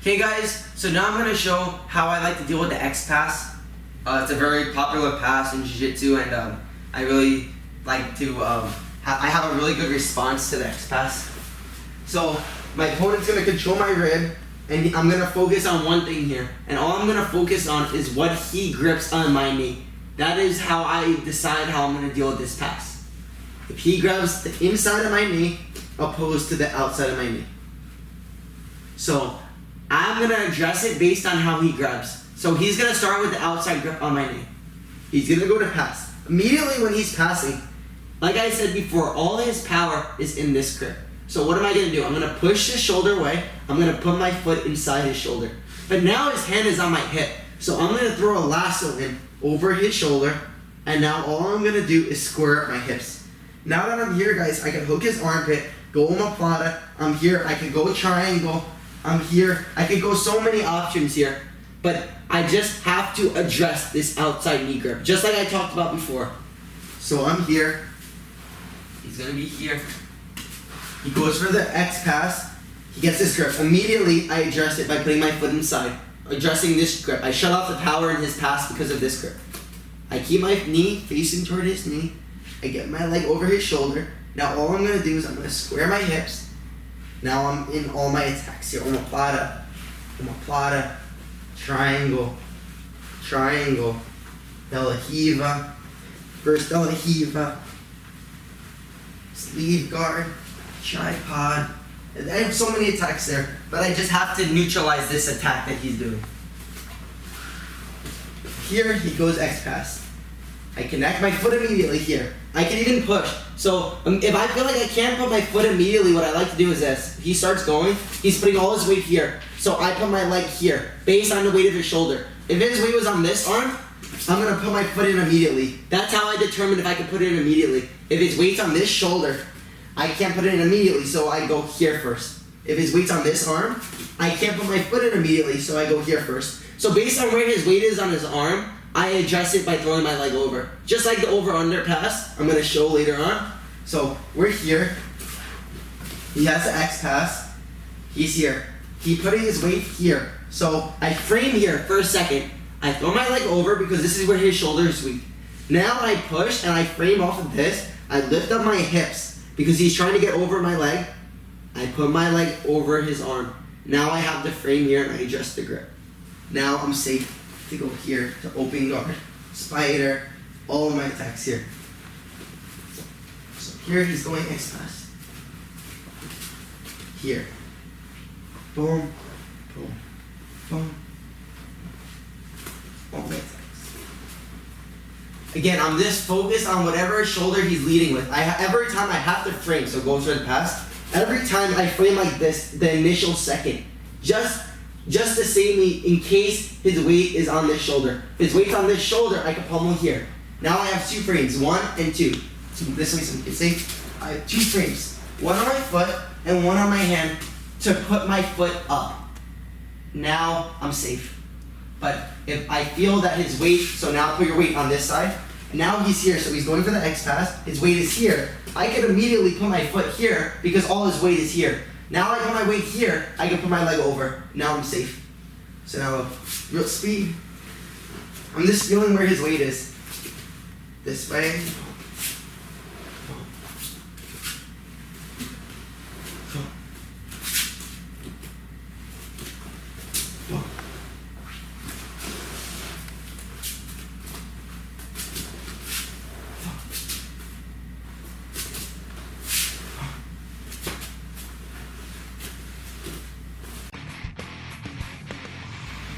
Okay guys, so now I'm going to show how I like to deal with the X pass. It's a very popular pass in Jiu-Jitsu, and I really like to, I have a really good response to the X pass. So my opponent's going to control my rib, and I'm going to focus on one thing here. And all I'm going to focus on is what he grips on my knee. That is how I decide how I'm going to deal with this pass. If he grabs the inside of my knee, opposed to the outside of my knee. So I'm going to address it based on how he grabs. So he's going to start with the outside grip on my knee. He's going to go to pass. Immediately when he's passing, like I said before, all his power is in this grip. So what am I going to do? I'm going to push his shoulder away. I'm going to put my foot inside his shoulder. But now his hand is on my hip. So I'm going to throw a lasso in over his shoulder. And now all I'm going to do is square up my hips. Now that I'm here, guys, I can hook his armpit, go omoplata. I'm here. I can go triangle. I'm here. I could go so many options here, but I just have to address this outside knee grip, just like I talked about before. So I'm here. He's gonna be here. He goes for the X pass. He gets this grip. Immediately, I address it by putting my foot inside, addressing this grip. I shut off the power in his pass because of this grip. I keep my knee facing toward his knee. I get my leg over his shoulder. Now all I'm gonna do is I'm gonna square my hips. Now I'm in all my attacks here. Omoplata, triangle, triangle, De La Riva, first De La Riva, sleeve guard, tripod. And I have so many attacks there, but I just have to neutralize this attack that he's doing. Here he goes X pass. I connect my foot immediately here. I can even push. So if I feel like I can't put my foot immediately, what I like to do is this. He starts going, he's putting all his weight here. So I put my leg here, based on the weight of his shoulder. If his weight was on this arm, I'm gonna put my foot in immediately. That's how I determine if I can put it in immediately. If his weight's on this shoulder, I can't put it in immediately, so I go here first. If his weight's on this arm, I can't put my foot in immediately, so I go here first. So based on where his weight is on his arm, I adjust it by throwing my leg over. Just like the over-under pass, I'm going to show later on. So we're here. He has the X pass. He's here. He's putting his weight here. So I frame here for a second. I throw my leg over because this is where his shoulder is weak. Now I push and I frame off of this. I lift up my hips because he's trying to get over my leg. I put my leg over his arm. Now I have the frame here and I adjust the grip. Now I'm safe to go here to open guard, spider, all of my attacks here. So here he's going X pass. Here. Boom, boom, boom. All my attacks. Again, I'm just focused on whatever shoulder he's leading with. Every time I have to frame, so go for the pass. Every time I frame like this, the initial second, just to save me in case his weight is on this shoulder. If his weight's on this shoulder, I can pummel here. Now I have two frames, 1 and 2. So this way, so you can see I have 2 frames. One on my foot and one on my hand to put my foot up. Now I'm safe. But if I feel that his weight, so now put your weight on this side. Now he's here, so he's going for the X pass. His weight is here. I can immediately put my foot here because all his weight is here. Now I put my weight here, I can put my leg over. Now I'm safe. So now, real speed. I'm just feeling where his weight is. This way.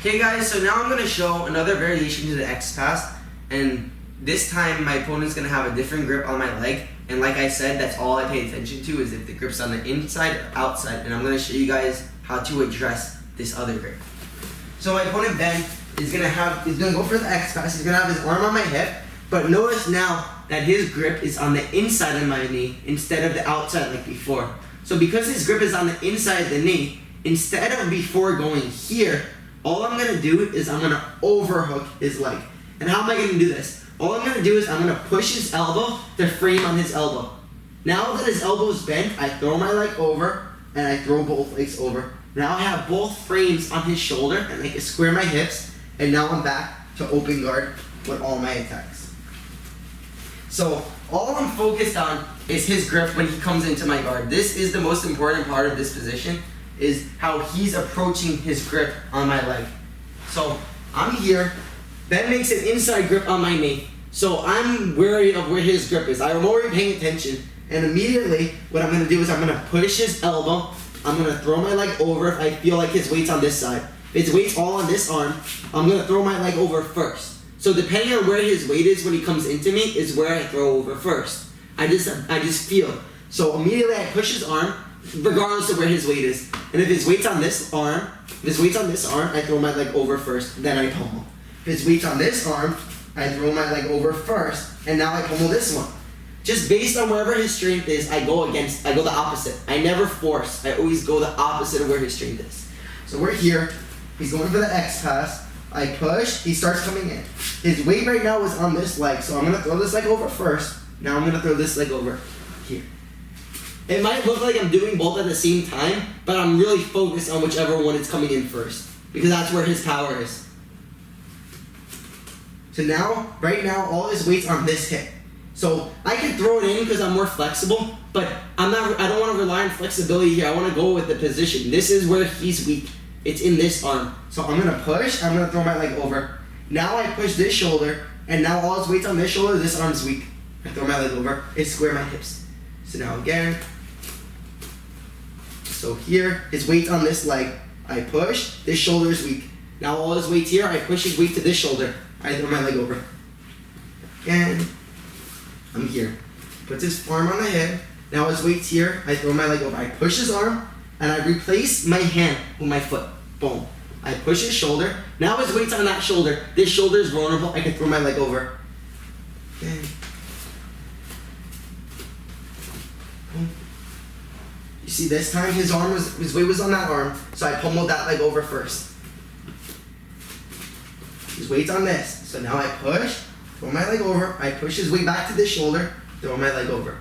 Okay guys, so now I'm going to show another variation to the X pass, and this time my opponent's going to have a different grip on my leg, and like I said, that's all I pay attention to is if the grip's on the inside or outside, and I'm going to show you guys how to address this other grip. So my opponent Ben is going to go for the X pass. He's going to have his arm on my hip, but notice now that his grip is on the inside of my knee instead of the outside like before. So because his grip is on the inside of the knee, instead of before going here, all I'm going to do is I'm going to overhook his leg. And how am I going to do this? All I'm going to do is I'm going to push his elbow to frame on his elbow. Now that his elbow is bent, I throw my leg over, and I throw both legs over. Now I have both frames on his shoulder, and I can square my hips, and now I'm back to open guard with all my attacks. So all I'm focused on is his grip when he comes into my guard. This is the most important part of this position, is how he's approaching his grip on my leg. So I'm here, Ben makes an inside grip on my knee. So I'm wary of where his grip is. I'm already paying attention, and immediately what I'm gonna do is I'm gonna push his elbow. I'm gonna throw my leg over if I feel like his weight's on this side. If his weight's all on this arm, I'm gonna throw my leg over first. So depending on where his weight is when he comes into me is where I throw over first. I just feel. So immediately I push his arm, regardless of where his weight is. And if his weight's on this arm, I throw my leg over first, then I pummel. If his weight's on this arm, I throw my leg over first, and now I pummel this one. Just based on wherever his strength is, I go the opposite. I never force. I always go the opposite of where his strength is. So we're here. He's going for the X pass. I push. He starts coming in. His weight right now is on this leg, so I'm going to throw this leg over first. Now I'm going to throw this leg over here. It might look like I'm doing both at the same time, but I'm really focused on whichever one is coming in first, because that's where his power is. So now, right now, all his weight's on this hip. So I can throw it in because I'm more flexible, but I don't want to rely on flexibility here. I want to go with the position. This is where he's weak. It's in this arm. So I'm going to push, I'm going to throw my leg over. Now I push this shoulder, and now all his weight's on this shoulder, this arm's weak. I throw my leg over, I square my hips. So now again, so here, his weight's on this leg. I push, this shoulder is weak. Now all his weight's here, I push his weight to this shoulder. I throw my leg over. Again, I'm here. Puts his arm on my head. Now his weight's here. I throw my leg over. I push his arm, and I replace my hand with my foot. Boom. I push his shoulder. Now his weight's on that shoulder. This shoulder is vulnerable. I can throw my leg over. Okay. Boom. You see, this time his weight was on that arm, so I pummeled that leg over first. His weight's on this. So now I push, throw my leg over, I push his weight back to this shoulder, throw my leg over.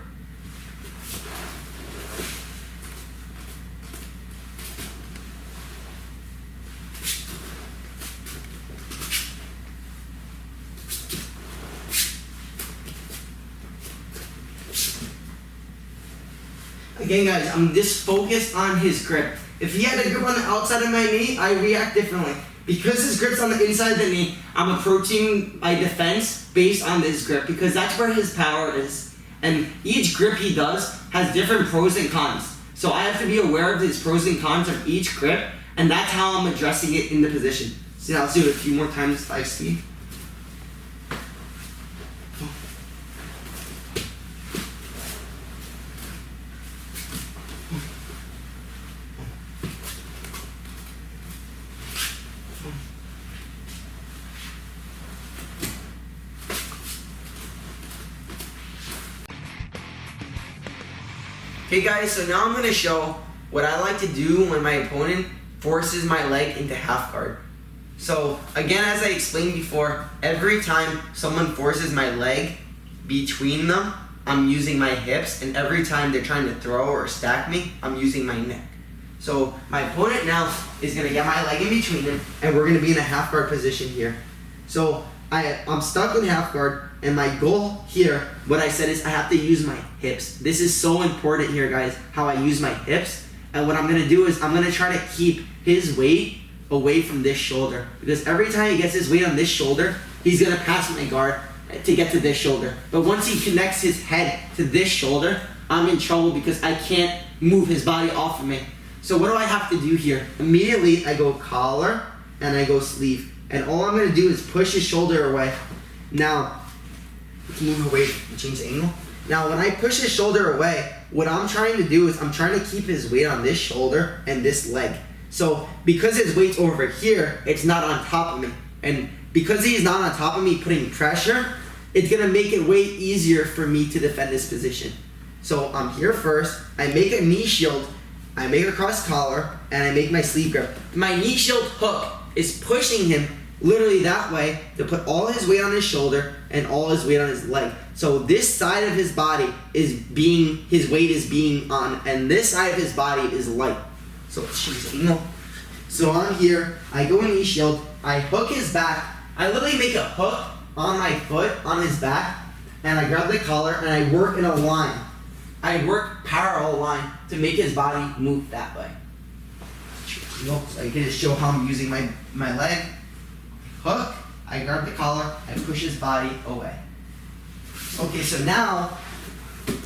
Again, guys, I'm just focused on his grip. If he had a grip on the outside of my knee, I react differently. Because his grip's on the inside of the knee, I'm approaching my defense based on this grip, because that's where his power is. And each grip he does has different pros and cons. So I have to be aware of his pros and cons of each grip, and that's how I'm addressing it in the position. So now let's do it a few more times, 5 speed. Okay guys, so now I'm going to show what I like to do when my opponent forces my leg into half guard. So again, as I explained before, every time someone forces my leg between them, I'm using my hips, and every time they're trying to throw or stack me, I'm using my neck. So my opponent now is going to get my leg in between them, and we're going to be in a half guard position here. So I'm stuck in half guard, and my goal here, what I said is I have to use my hips. This is so important here, guys, how I use my hips. And what I'm going to do is I'm going to try to keep his weight away from this shoulder, because every time he gets his weight on this shoulder, he's going to pass my guard to get to this shoulder. But once he connects his head to this shoulder, I'm in trouble because I can't move his body off of me. So what do I have to do here? Immediately, I go collar and I go sleeve. And all I'm going to do is push his shoulder away. Now, we can move away and change the angle. Now, when I push his shoulder away, what I'm trying to do is I'm trying to keep his weight on this shoulder and this leg. So, because his weight's over here, it's not on top of me. And because he's not on top of me putting pressure, it's going to make it way easier for me to defend this position. So, I'm here first. I make a knee shield. I make a cross collar, and I make my sleeve grip. My knee shield hook is pushing him literally that way to put all his weight on his shoulder and all his weight on his leg. So this side of his body his weight is being on, and this side of his body is light. So I'm here, I go knee shield, I hook his back, I literally make a hook on my foot, on his back, and I grab the collar and I work in a line. I work parallel line to make his body move that way. So I can just show how I'm using my leg. Hook, I grab the collar, I push his body away. Okay, so now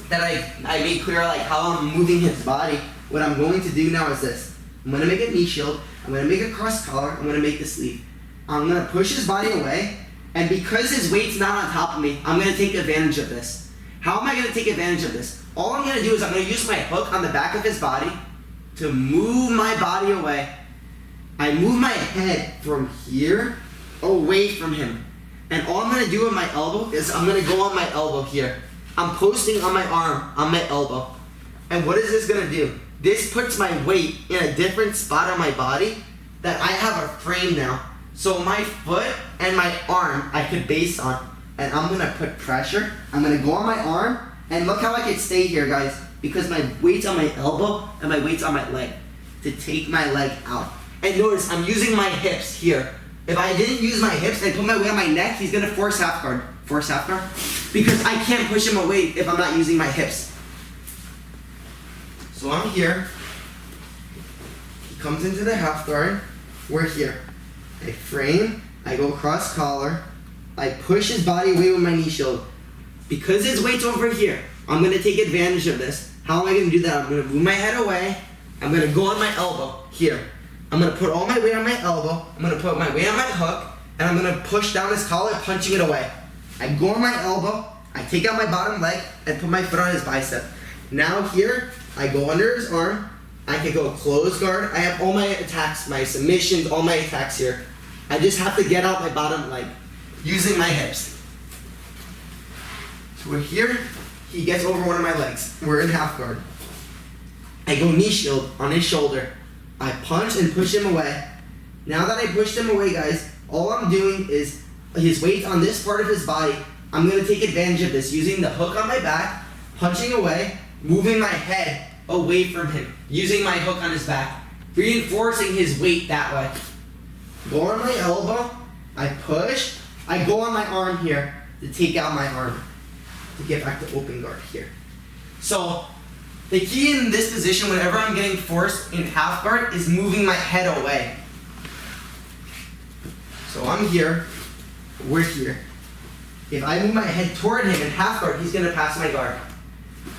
that I made clear like how I'm moving his body, what I'm going to do now is this. I'm going to make a knee shield, I'm going to make a cross collar, I'm going to make the sleeve. I'm going to push his body away, and because his weight's not on top of me, I'm going to take advantage of this. How am I going to take advantage of this? All I'm going to do is I'm going to use my hook on the back of his body to move my body away. I move my head from here away from him. And all I'm going to do with my elbow is I'm going to go on my elbow here. I'm posting on my arm, on my elbow. And what is this going to do? This puts my weight in a different spot on my body that I have a frame now. So my foot and my arm I could base on. And I'm going to put pressure. I'm going to go on my arm. And look how I can stay here, guys. Because my weight's on my elbow and my weight's on my leg. To take my leg out. And notice, I'm using my hips here. If I didn't use my hips and put my weight on my neck, he's going to force half guard. Force half guard? Because I can't push him away if I'm not using my hips. So I'm here. He comes into the half guard. We're here. I frame. I go cross collar. I push his body away with my knee shield. Because his weight's over here, I'm going to take advantage of this. How am I going to do that? I'm going to move my head away. I'm going to go on my elbow here. I'm going to put all my weight on my elbow. I'm going to put my weight on my hook. And I'm going to push down his collar, punching it away. I go on my elbow. I take out my bottom leg and put my foot on his bicep. Now here, I go under his arm. I can go close guard. I have all my attacks, my submissions, all my attacks here. I just have to get out my bottom leg using my hips. So we're here. He gets over one of my legs. We're in half guard. I go knee shield on his shoulder. I punch and push him away. Now that I pushed him away, guys, all I'm doing is his weight's on this part of his body. I'm going to take advantage of this using the hook on my back, punching away, moving my head away from him, using my hook on his back, reinforcing his weight that way. Go on my elbow, I push, I go on my arm here to take out my arm, to get back to open guard here. So, the key in this position, whenever I'm getting forced in half guard, is moving my head away. So I'm here, we're here. If I move my head toward him in half guard, he's going to pass my guard.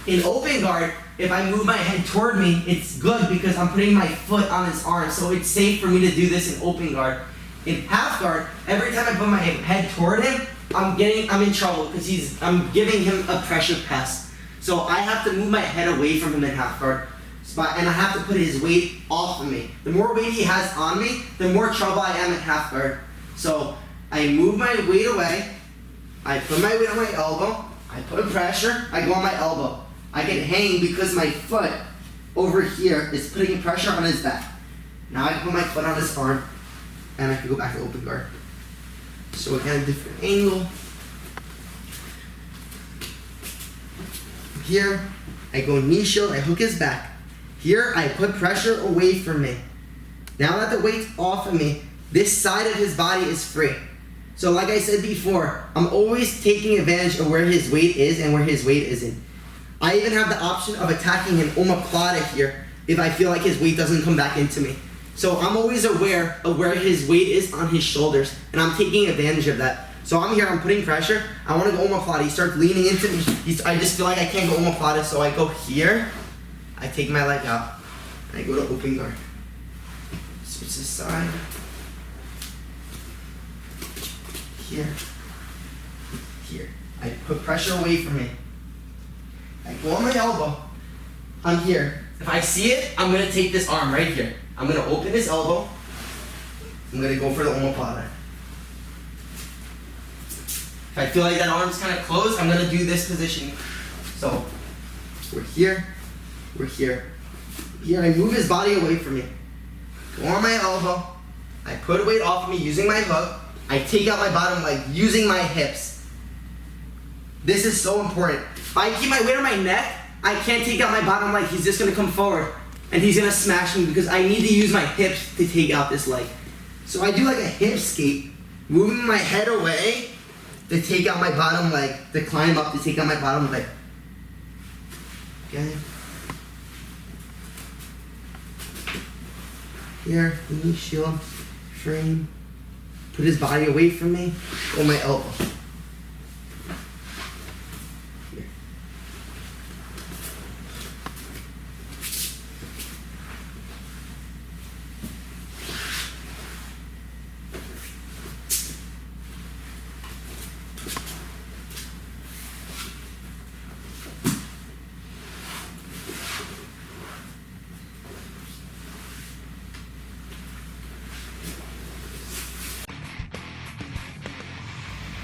In open guard, if I move my head toward me, it's good because I'm putting my foot on his arm, so it's safe for me to do this in open guard. In half guard, every time I put my head toward him, I'm in trouble because I'm giving him a pressure pass. So I have to move my head away from him in half guard, and I have to put his weight off of me. The more weight he has on me, the more trouble I am in half guard. So I move my weight away, I put my weight on my elbow, I put pressure, I go on my elbow. I can hang because my foot over here is putting pressure on his back. Now I can put my foot on his arm, and I can go back to open guard. So again, different angle. Here, I go knee shield, I hook his back. Here, I put pressure away from me. Now that the weight's off of me, this side of his body is free. So like I said before, I'm always taking advantage of where his weight is and where his weight isn't. I even have the option of attacking an omoplata here if I feel like his weight doesn't come back into me. So I'm always aware of where his weight is on his shoulders, and I'm taking advantage of that. So I'm here, I'm putting pressure. I want to go omoplata. He starts leaning into me. I just feel like I can't go omoplata, so I go here. I take my leg out, and I go to open guard. Switch this side. Here. Here. I put pressure away from me. I go on my elbow. I'm here. If I see it, I'm going to take this arm right here. I'm going to open his elbow. I'm going to go for the omoplata. If I feel like that arm's kind of closed, I'm going to do this position. So, we're here. We're here. Here, I move his body away from me. Go on my elbow. I put a weight off of me using my hook. I take out my bottom leg using my hips. This is so important. If I keep my weight on my neck, I can't take out my bottom leg. He's just gonna come forward and he's gonna smash me because I need to use my hips to take out this leg. So I do like a hip escape, moving my head away to take out my bottom leg, to climb up to take out my bottom leg. Okay. Here, knee, shield, frame. Put his body away from me, or my elbow.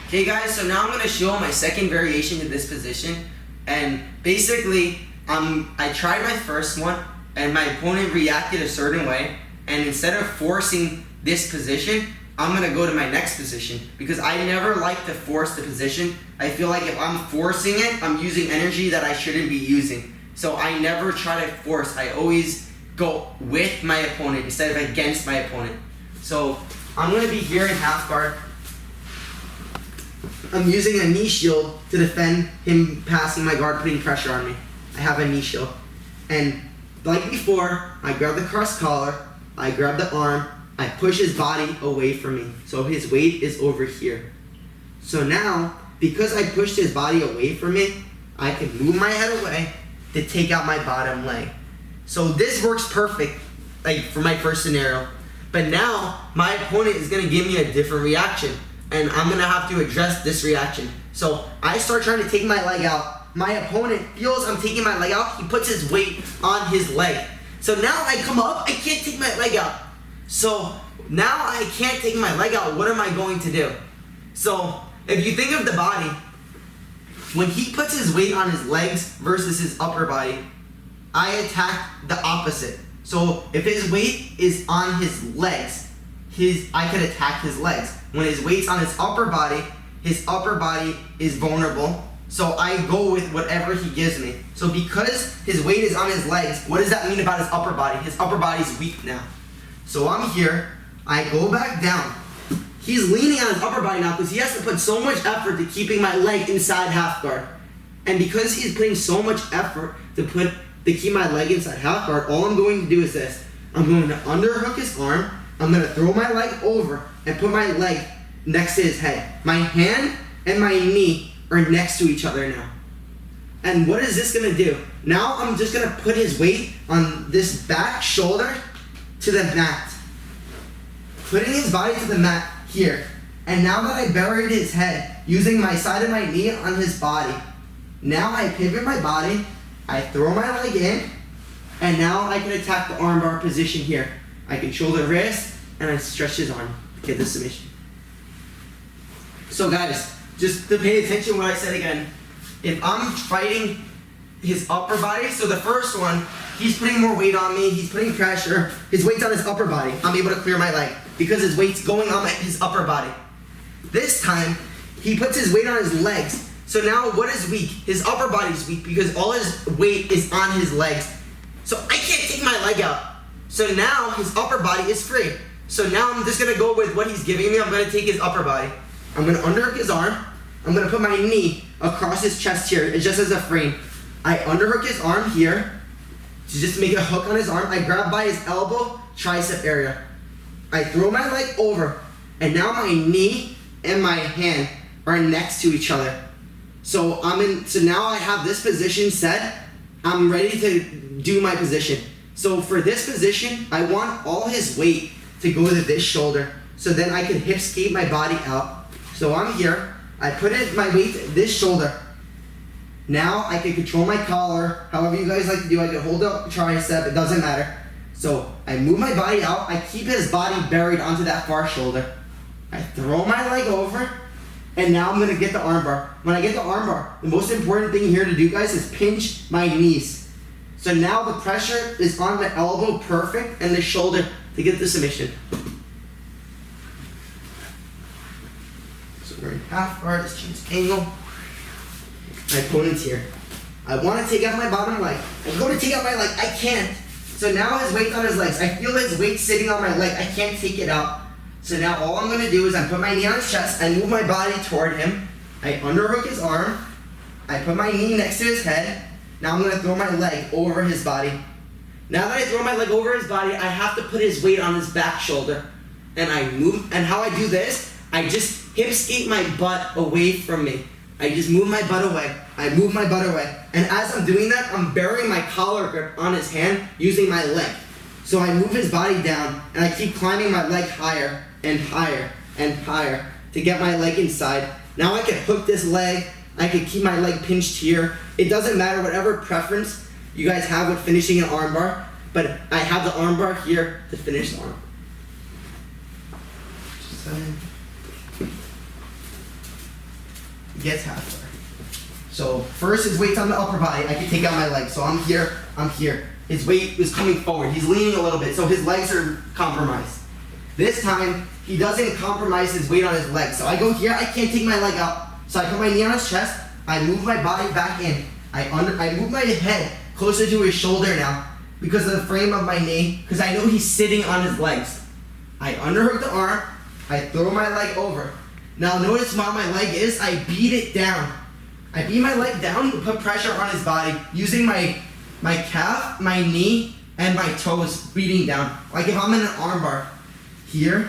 Okay guys, so now I'm going to show my second variation to this position, and basically I tried my first one and my opponent reacted a certain way, and instead of forcing this position, I'm going to go to my next position because I never like to force the position. I feel like if I'm forcing it, I'm using energy that I shouldn't be using. So I never try to force, I always go with my opponent instead of against my opponent. So I'm going to be here in half guard. I'm using a knee shield to defend him passing my guard, putting pressure on me. I have a knee shield. And like before, I grab the cross collar, I grab the arm, I push his body away from me. So his weight is over here. So now, because I pushed his body away from me, I can move my head away to take out my bottom leg. So this works perfect, like for my first scenario. But now, my opponent is gonna give me a different reaction, and I'm gonna have to address this reaction. So I start trying to take my leg out. My opponent feels I'm taking my leg out. He puts his weight on his leg. So now I come up, I can't take my leg out. So now I can't take my leg out. What am I going to do? So if you think of the body, when he puts his weight on his legs versus his upper body, I attack the opposite. So if his weight is on his legs, I could attack his legs. When his weight's on his upper body is vulnerable. So I go with whatever he gives me. So because his weight is on his legs, what does that mean about his upper body? His upper body's weak now. So I'm here, I go back down. He's leaning on his upper body now because he has to put so much effort to keeping my leg inside half guard. And because he's putting so much effort to keep my leg inside half guard, all I'm going to do is this. I'm going to underhook his arm, I'm going to throw my leg over and put my leg next to his head. My hand and my knee are next to each other now. And what is this going to do? Now I'm just going to put his weight on this back shoulder to the mat. Putting his body to the mat here. And now that I buried his head, using my side of my knee on his body, now I pivot my body, I throw my leg in, and now I can attack the armbar position here. I control the wrist, and I stretch his arm to get the submission. So guys, just to pay attention to what I said again, if I'm fighting his upper body, so the first one, he's putting more weight on me, he's putting pressure, his weight's on his upper body, I'm able to clear my leg because his weight's going on his upper body. This time, he puts his weight on his legs. So now what is weak? His upper body's weak because all his weight is on his legs. So I can't take my leg out. So now his upper body is free. So now I'm just gonna go with what he's giving me. I'm gonna take his upper body. I'm gonna underhook his arm. I'm gonna put my knee across his chest here, it's just as a frame. I underhook his arm here to just make a hook on his arm. I grab by his elbow, tricep area. I throw my leg over, and now my knee and my hand are next to each other. So now I have this position set. I'm ready to do my position. So for this position, I want all his weight to go to this shoulder. So then I can hip escape my body out. So I'm here. I put my weight to this shoulder. Now I can control my collar, however you guys like to do. I can hold up tricep, it doesn't matter. So I move my body out. I keep his body buried onto that far shoulder. I throw my leg over. And now I'm gonna get the armbar. When I get the armbar, the most important thing here to do, guys, is pinch my knees. So now the pressure is on the elbow, perfect, and the shoulder to get the submission. So we're in half guard, let's change angle. My opponent's here. I want to take out my bottom leg. I go to take out my leg. I can't. So now his weight's on his legs. I feel his weight sitting on my leg. I can't take it out. So now all I'm going to do is I put my knee on his chest. I move my body toward him. I underhook his arm. I put my knee next to his head. Now I'm going to throw my leg over his body. Now that I throw my leg over his body, I have to put his weight on his back shoulder. And I move. And how I do this, I just hip skate my butt away from me. I just move my butt away. I move my butt away. And as I'm doing that, I'm burying my collar grip on his hand using my leg. So I move his body down and I keep climbing my leg higher and higher and higher to get my leg inside. Now I can hook this leg. I can keep my leg pinched here. It doesn't matter whatever preference you guys have with finishing an armbar, but I have the armbar here to finish the arm. Gets halfway. So first his weight's on the upper body. I can take out my leg. So I'm here, I'm here. His weight is coming forward. He's leaning a little bit, so his legs are compromised. This time, he doesn't compromise his weight on his legs. So I go here, I can't take my leg out. So I put my knee on his chest, I move my body back in. I move my head closer to his shoulder now because of the frame of my knee, because I know he's sitting on his legs. I underhook the arm, I throw my leg over. Now notice how my leg is, I beat it down. I beat my leg down to put pressure on his body using my calf, my knee, and my toes beating down. Like if I'm in an armbar here,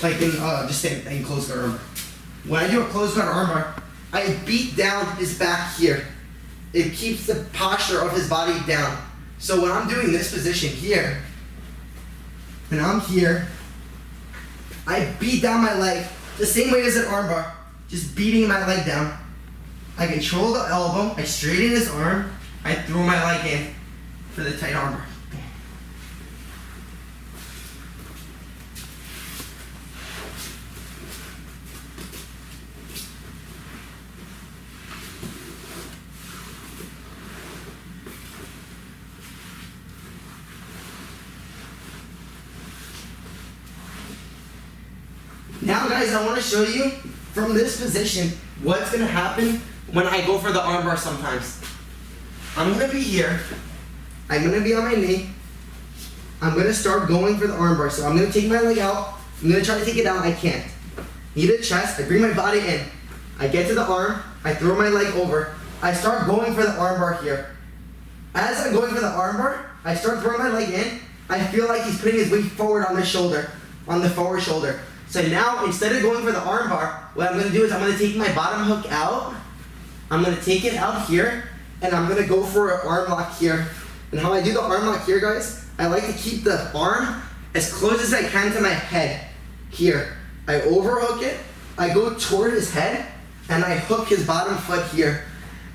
like in just in close guard armbar. When I do a close guard armbar, I beat down his back here. It keeps the posture of his body down. So when I'm doing this position here, and I'm here, I beat down my leg the same way as an armbar, just beating my leg down. I control the elbow, I straighten his arm, I throw my leg in for the tight armbar. Now guys, I want to show you from this position what's going to happen when I go for the armbar sometimes. I'm going to be here. I'm going to be on my knee. I'm going to start going for the armbar. So I'm going to take my leg out. I'm going to try to take it out. I can't. Knee to chest. I bring my body in. I get to the arm. I throw my leg over. I start going for the armbar here. As I'm going for the armbar, I start throwing my leg in. I feel like he's putting his weight forward on the shoulder, on the forward shoulder. So now, instead of going for the armbar, what I'm going to do is I'm going to take my bottom hook out. I'm going to take it out here, and I'm going to go for an arm lock here. And how I do the arm lock here, guys, I like to keep the arm as close as I can to my head here. I overhook it, I go toward his head, and I hook his bottom foot here.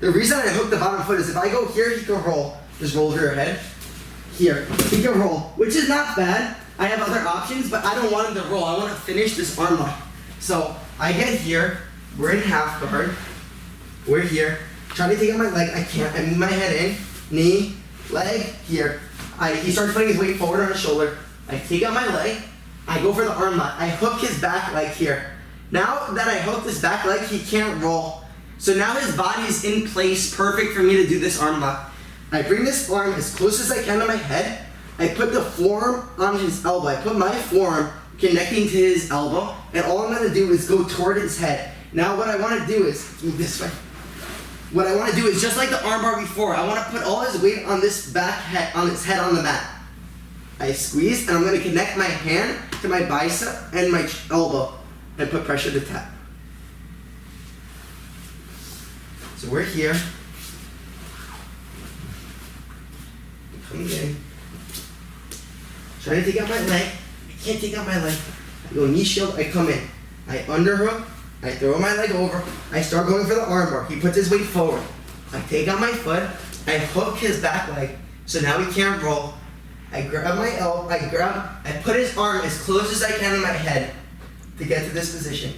The reason I hook the bottom foot is if I go here, he can roll. Just roll over your head. Here, he can roll, which is not bad. I have other options, but I don't want him to roll. I want to finish this arm lock. So I get here, we're in half guard, we're here, try to take out my leg, I can't, I move my head in, knee, leg, here. He starts putting his weight forward on his shoulder, I take out my leg, I go for the arm lock, I hook his back leg here. Now that I hook this back leg, he can't roll. So now his body is in place, perfect for me to do this arm lock. I bring this arm as close as I can to my head, I put the forearm on his elbow. I put my forearm connecting to his elbow, and all I'm going to do is go toward his head. Now what I want to do is, move this way. What I want to do is, just like the armbar before, I want to put all his weight on this back head, on his head on the mat. I squeeze, and I'm going to connect my hand to my bicep and my elbow, and put pressure to tap. So we're here. Coming in. Trying to take out my leg. I can't take out my leg. I go knee shield, I come in. I underhook, I throw my leg over, I start going for the armbar. He puts his weight forward. I take out my foot, I hook his back leg, so now he can't roll. I grab my elbow, I put his arm as close as I can to my head to get to this position.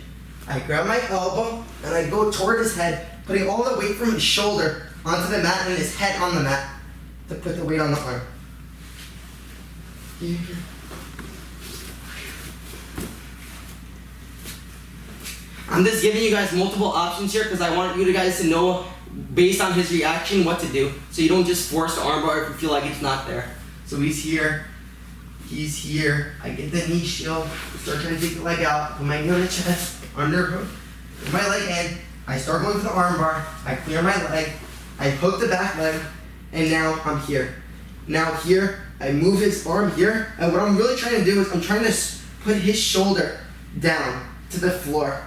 I grab my elbow and I go toward his head, putting all the weight from his shoulder onto the mat and his head on the mat to put the weight on the arm. I'm just giving you guys multiple options here because I want you guys to know based on his reaction what to do. So you don't just force the armbar if you feel like it's not there. So he's here. I get the knee shield, start trying to take the leg out, put my knee on the chest, underhook, put my leg in, I start going for the armbar, I clear my leg, I hook the back leg, and now I'm here. Now here, I move his arm here, and what I'm really trying to do is I'm trying to put his shoulder down to the floor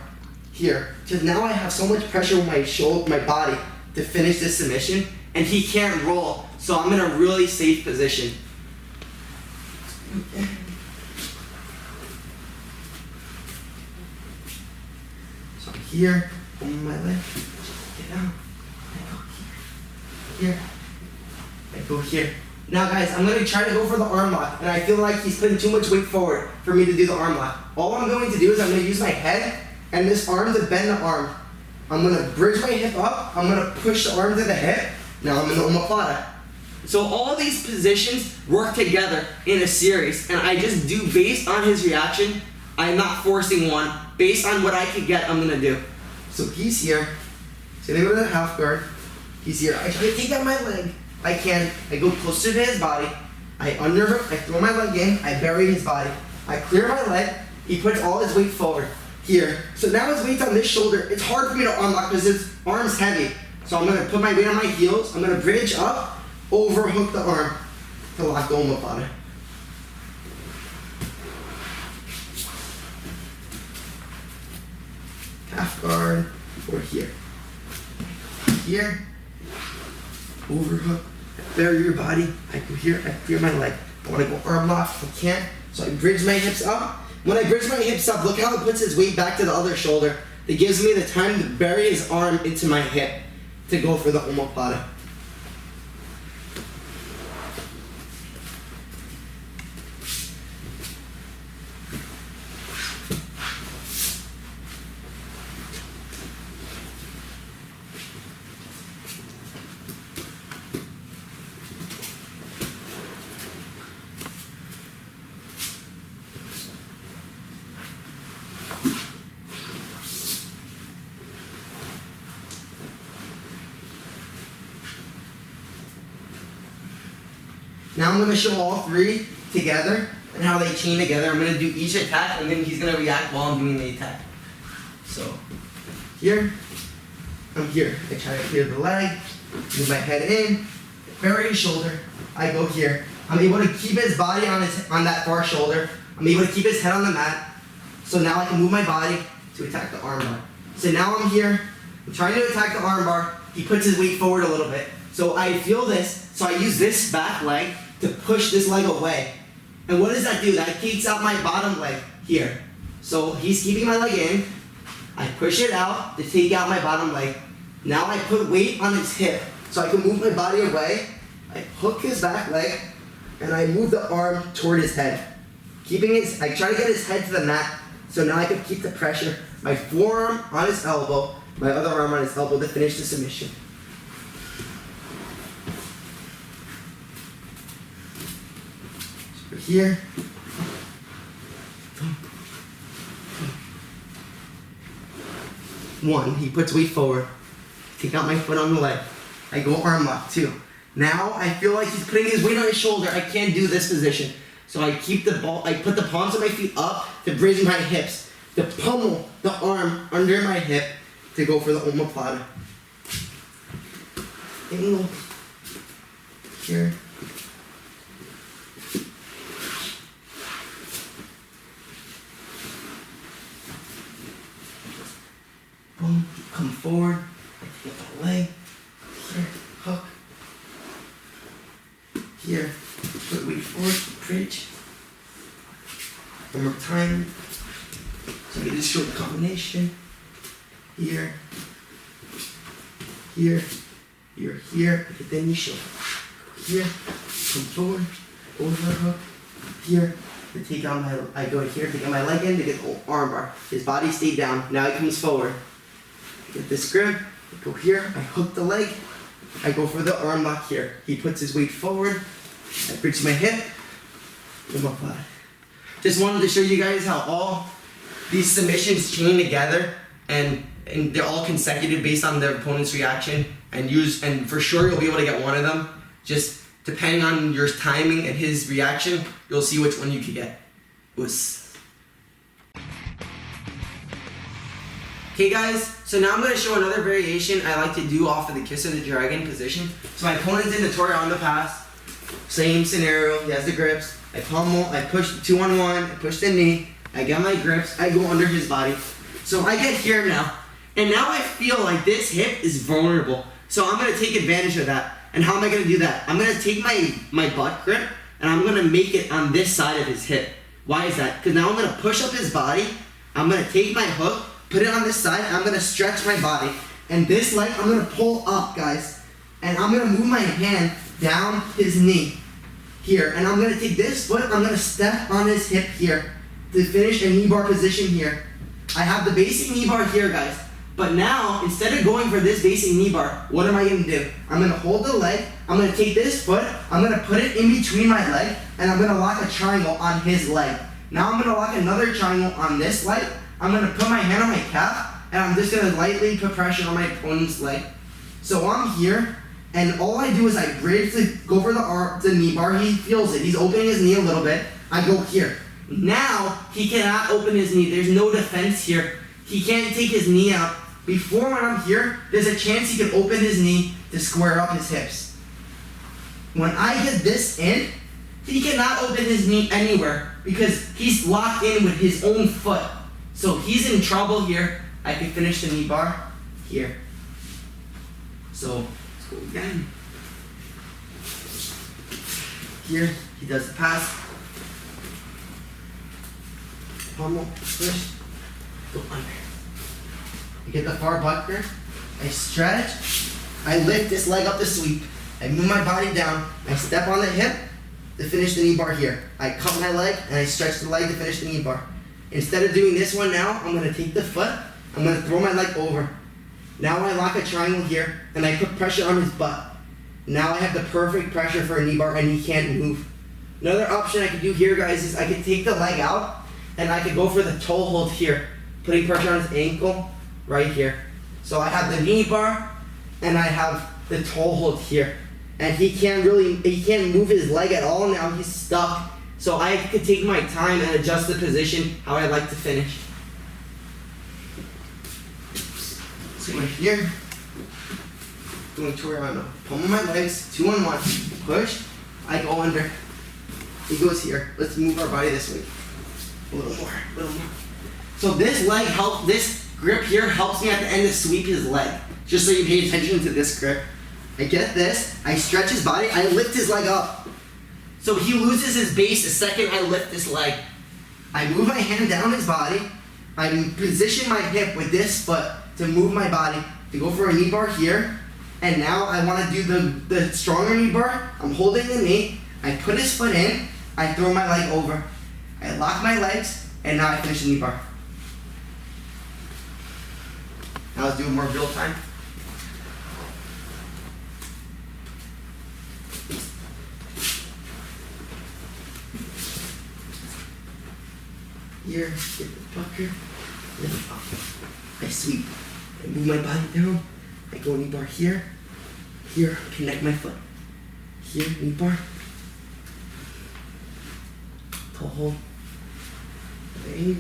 here. Because now I have so much pressure on my body to finish this submission, and he can't roll, so I'm in a really safe position. Okay. So I'm here, holding my leg, get out, I go here, I go here. Now guys, I'm going to try to go for the arm lock, and I feel like he's putting too much weight forward for me to do the arm lock. All I'm going to do is I'm going to use my head and this arm to bend the arm. I'm going to bridge my hip up, I'm going to push the arm to the hip, now I'm in the omoplata. So all these positions work together in a series, and I just do based on his reaction. I'm not forcing one. Based on what I can get, I'm gonna do. So he's here, so they go to the half guard. He's here, I try to take out my leg. I go closer to his body. I underhook, I throw my leg in, I bury his body. I clear my leg, he puts all his weight forward, here. So now his weight's on this shoulder. It's hard for me to arm lock because his arm's heavy. So I'm gonna put my weight on my heels, I'm gonna bridge up, overhook the arm to lock the omoplata. Half guard, or here. Here, overhook, bury your body, I go here, I clear my leg. I wanna go arm lock, I can't, so I bridge my hips up. When I bridge my hips up, look how it puts his weight back to the other shoulder. It gives me the time to bury his arm into my hip to go for the omoplata. Now I'm going to show all three together and how they chain together. I'm going to do each attack and then he's going to react while I'm doing the attack. So here, I'm here. I try to clear the leg, move my head in, bury his shoulder. I go here. I'm able to keep his body on that far shoulder. I'm able to keep his head on the mat. So now I can move my body to attack the armbar. So now I'm here. I'm trying to attack the armbar. He puts his weight forward a little bit. So I feel this. So I use this back leg to push this leg away. And what does that do? That takes out my bottom leg here. So he's keeping my leg in. I push it out to take out my bottom leg. Now I put weight on his hip so I can move my body away. I hook his back leg and I move the arm toward his head. I try to get his head to the mat so now I can keep the pressure. My forearm on his elbow, my other arm on his elbow to finish the submission. So here. One, he puts weight forward. Take out my foot on the leg. I go arm lock, 2. Now I feel like he's putting his weight on his shoulder. I can't do this position. So I keep the ball, I put the palms of my feet up to bridge my hips, to pummel the arm under my hip to go for the omoplata. Angle. Here. Boom, come forward, I take out my leg, here, hook, here, put weight forward, bridge, one more time, so I get this short combination, here, here, here, here, I get the knee shoulder, here, come forward, overhook, here, to take out my, I go here, take out my leg in to get the arm bar, his body stayed down, now he comes forward. Get this grip, I go here, I hook the leg, I go for the arm lock here. He puts his weight forward, I bridge my hip, omoplata. Just wanted to show you guys how all these submissions chain together and they're all consecutive based on their opponent's reaction. and for sure you'll be able to get one of them. Just depending on your timing and his reaction, you'll see which one you can get. Okay guys, so now I'm going to show another variation I like to do off of the Kiss of the Dragon position. So my opponent's in the Tori on the pass. Same scenario, he has the grips. I pummel, I push 2-on-1, I push the knee, I get my grips, I go under his body. So I get here now, and now I feel like this hip is vulnerable. So I'm going to take advantage of that. And how am I going to do that? I'm going to take my butt grip, and I'm going to make it on this side of his hip. Why is that? Because now I'm going to push up his body, I'm going to take my hook, put it on this side, and I'm going to stretch my body. And this leg, I'm going to pull up, guys. And I'm going to move my hand down his knee here. And I'm going to take this foot, I'm going to step on his hip here to finish a knee bar position here. I have the basic knee bar here, guys. But now, instead of going for this basic knee bar, what am I going to do? I'm going to hold the leg, I'm going to take this foot, I'm going to put it in between my leg, and I'm going to lock a triangle on his leg. Now I'm going to lock another triangle on this leg. I'm going to put my hand on my calf, and I'm just going to lightly put pressure on my opponent's leg. So I'm here, and all I do is I bridge to go for the knee bar. He feels it. He's opening his knee a little bit. I go here. Now, he cannot open his knee. There's no defense here. He can't take his knee out. Before, when I'm here, there's a chance he can open his knee to square up his hips. When I get this in, he cannot open his knee anywhere because he's locked in with his own foot. So he's in trouble here. I can finish the knee bar here. So let's go again. Here, he does the pass. Pummel, push, go under. I get the far butt grip, I stretch, I lift this leg up to sweep, I move my body down, I step on the hip to finish the knee bar here. I cut my leg and I stretch the leg to finish the knee bar. Instead of doing this one now, I'm going to take the foot, I'm going to throw my leg over. Now I lock a triangle here and I put pressure on his butt. Now I have the perfect pressure for a knee bar and he can't move. Another option I could do here, guys, is I could take the leg out and I could go for the toe hold here, putting pressure on his ankle right here. So I have the knee bar and I have the toe hold here. And he can't move his leg at all now, he's stuck. So I could take my time and adjust the position how I like to finish. So we're here, going to where I'm pummel my legs, 2-on-1, push, I go under, he goes here. Let's move our body this way. A little more. So this grip here helps me at the end to sweep his leg. Just so you pay attention to this grip. I get this, I stretch his body, I lift his leg up. So he loses his base the second I lift this leg. I move my hand down his body, I position my hip with this foot to move my body, to go for a knee bar here, and now I want to do the stronger knee bar. I'm holding the knee, I put his foot in, I throw my leg over. I lock my legs, and now I finish the knee bar. Now let's do it more real time. Here, get the pucker, lift up. I sweep. I move my body down. I go knee bar here. Here, connect my foot. Here, knee bar. Toe hold. Right here.